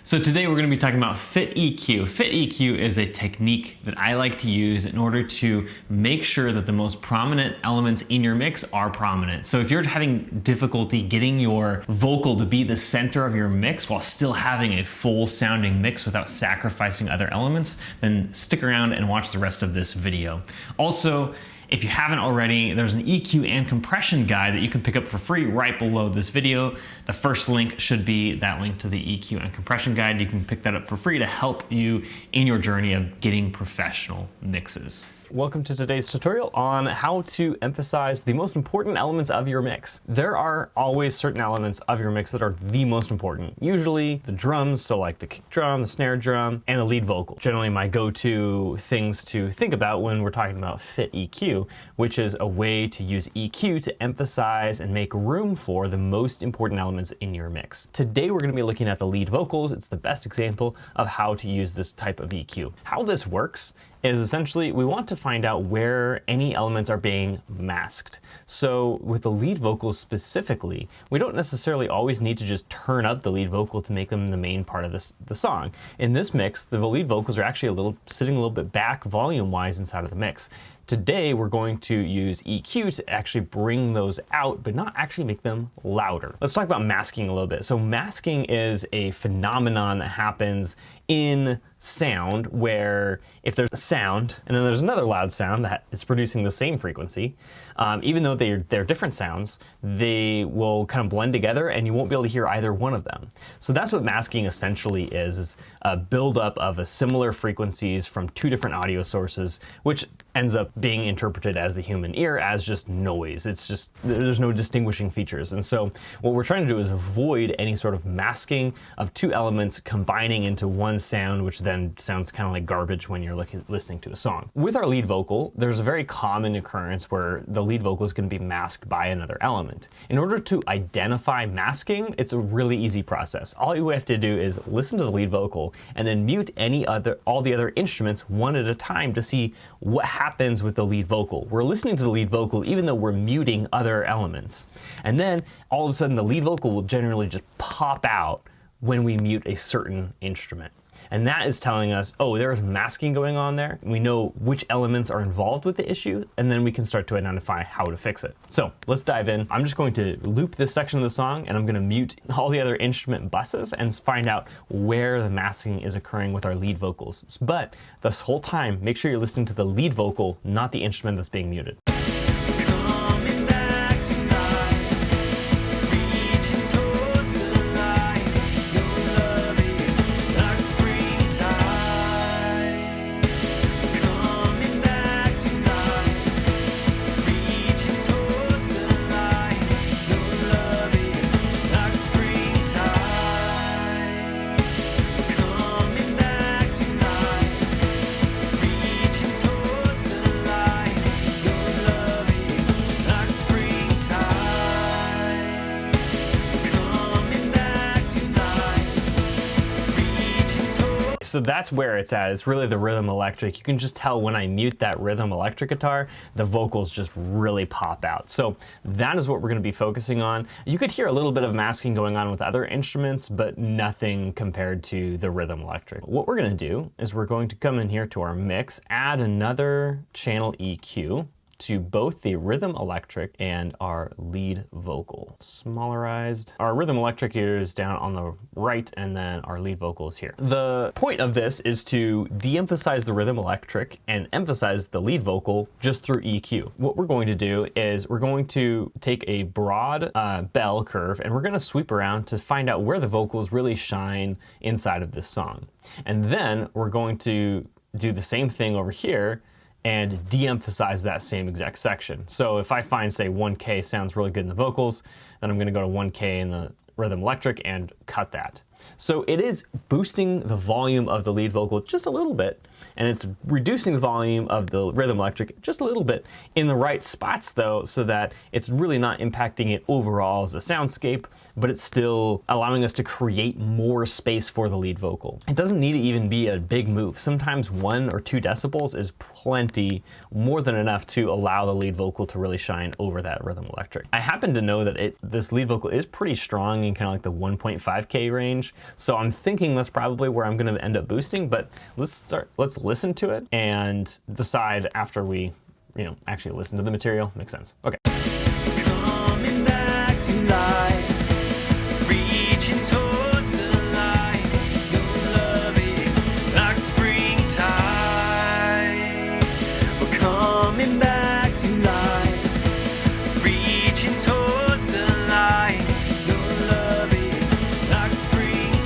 So today we're going to be talking about Fit EQ. Fit EQ is a technique that I like to use in order to make sure that the most prominent elements in your mix are prominent. So if you're having difficulty getting your vocal to be the center of your mix while still having a full sounding mix without sacrificing other elements, then stick around and watch the rest of this video. Also, if you haven't already, there's an EQ and compression guide that you can pick up for free right below this video. The first link should be that link to the EQ and compression guide. You can pick that up for free to help you in your journey of getting professional mixes. Welcome to today's tutorial on how to emphasize the most important elements of your mix. There are always certain elements of your mix that are the most important. Usually the drums, so like the kick drum, the snare drum, and the lead vocal. Generally my go-to things to think about when we're talking about Fit EQ, which is a way to use EQ to emphasize and make room for the most important elements in your mix. Today we're going to be looking at the lead vocals. It's the best example of how to use this type of EQ. How this works is essentially we want to find out where any elements are being masked. So with the lead vocals specifically, we don't necessarily always need to just turn up the lead vocal to make them the main part of the song. In this mix, the lead vocals are actually sitting a little bit back volume-wise inside of the mix. Today, we're going to use EQ to actually bring those out, but not actually make them louder. Let's talk about masking a little bit. So masking is a phenomenon that happens in sound where if there's a sound and then there's another loud sound that is producing the same frequency, even though they're different sounds, they will kind of blend together and you won't be able to hear either one of them. So that's what masking essentially is a buildup of a similar frequencies from two different audio sources, which ends up being interpreted as the human ear as just noise. It's just, there's no distinguishing features. And so what we're trying to do is avoid any sort of masking of two elements combining into one sound, which then sounds kind of like garbage when you're listening to a song. With our lead vocal, there's a very common occurrence where the lead vocal is going to be masked by another element. In order to identify masking, it's a really easy process. All you have to do is listen to the lead vocal and then mute all the other instruments one at a time to see what happens with the lead vocal. We're listening to the lead vocal even though we're muting other elements. And then all of a sudden the lead vocal will generally just pop out when we mute a certain instrument. And that is telling us, oh, there's masking going on there. We know which elements are involved with the issue, and then we can start to identify how to fix it. So let's dive in. I'm just going to loop this section of the song, and I'm going to mute all the other instrument buses and find out where the masking is occurring with our lead vocals. But this whole time, make sure you're listening to the lead vocal, not the instrument that's being muted. So that's where it's at. It's really the rhythm electric. You can just tell when I mute that rhythm electric guitar, the vocals just really pop out. So that is what we're going to be focusing on. You could hear a little bit of masking going on with other instruments, but nothing compared to the rhythm electric. What we're going to do is we're going to come in here to our mix, add another channel EQ to both the rhythm electric and our lead vocal. Smallerized. Our rhythm electric here is down on the right, and then our lead vocal is here. The point of this is to de-emphasize the rhythm electric and emphasize the lead vocal just through EQ. What we're going to do is we're going to take a broad bell curve and we're going to sweep around to find out where the vocals really shine inside of this song. And then we're going to do the same thing over here and de-emphasize that same exact section. So if I find, say, 1K sounds really good in the vocals, then I'm going to go to 1K in the rhythm electric and cut that. So it is boosting the volume of the lead vocal just a little bit, and it's reducing the volume of the rhythm electric just a little bit in the right spots though, so that it's really not impacting it overall as a soundscape, but it's still allowing us to create more space for the lead vocal. It doesn't need to even be a big move. Sometimes 1 or 2 decibels is plenty, more than enough to allow the lead vocal to really shine over that rhythm electric. I happen to know that this lead vocal is pretty strong in kind of like the 1.5K range, so I'm thinking that's probably where I'm going to end up boosting, but let's listen to it and decide after we, actually listen to the material. Makes sense. Okay. Coming back to life, reaching towards the light. Your love is like springtime. We're coming back to life, reaching towards the light. Your love is like springtime.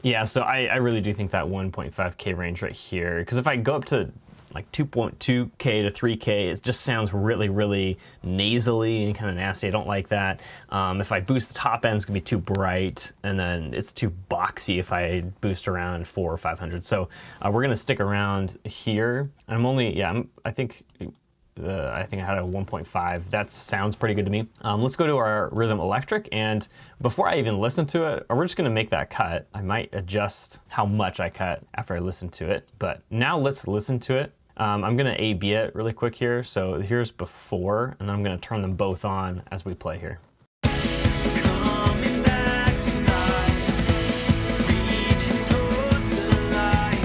Yeah, so I really do think that 1.5K range right here, because if I go up to like 2.2K to 3K, it just sounds really, really nasally and kind of nasty. I don't like that. If I boost the top end, it's gonna be too bright, and then it's too boxy if I boost around 400 or 500. So we're gonna stick around here. I'm only, I think I had a 1.5. That sounds pretty good to me. Let's go to our rhythm electric, and before I even listen to it, we're just gonna make that cut. I might adjust how much I cut after I listen to it, but now let's listen to it. I'm gonna A/B it really quick here. So here's before, and then I'm gonna turn them both on as we play here. Coming back to life, reaching towards the light.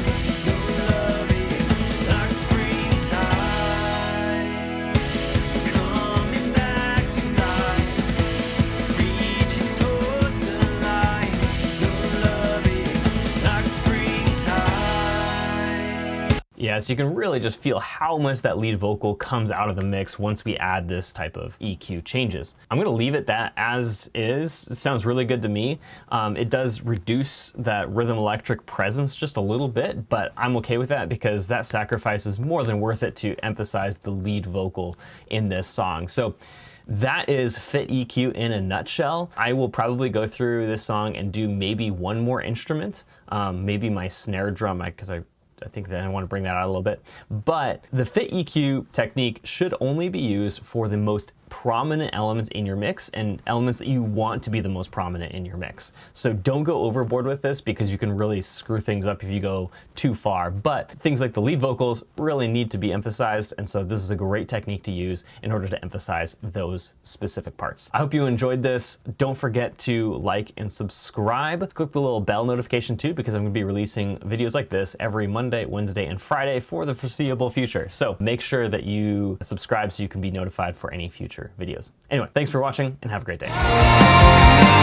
Your love is like springtime. Coming back to life, reaching towards the light. Your love is like springtime. Yeah, so you can really just feel how much that lead vocal comes out of the mix once we add this type of EQ changes. I'm gonna leave it that as is. It sounds really good to me. It does reduce that rhythm electric presence just a little bit, but I'm okay with that because that sacrifice is more than worth it to emphasize the lead vocal in this song. So that is Fit EQ in a nutshell. I will probably go through this song and do maybe one more instrument, maybe my snare drum, because I think that I want to bring that out a little bit. But the Fit EQ technique should only be used for the most prominent elements in your mix and elements that you want to be the most prominent in your mix. So don't go overboard with this because you can really screw things up if you go too far. But things like the lead vocals really need to be emphasized, and so this is a great technique to use in order to emphasize those specific parts. I hope you enjoyed this. Don't forget to like and subscribe. Click the little bell notification too, because I'm going to be releasing videos like this every Monday, Wednesday, and Friday for the foreseeable future. So make sure that you subscribe so you can be notified for any future videos. Anyway, thanks for watching and have a great day.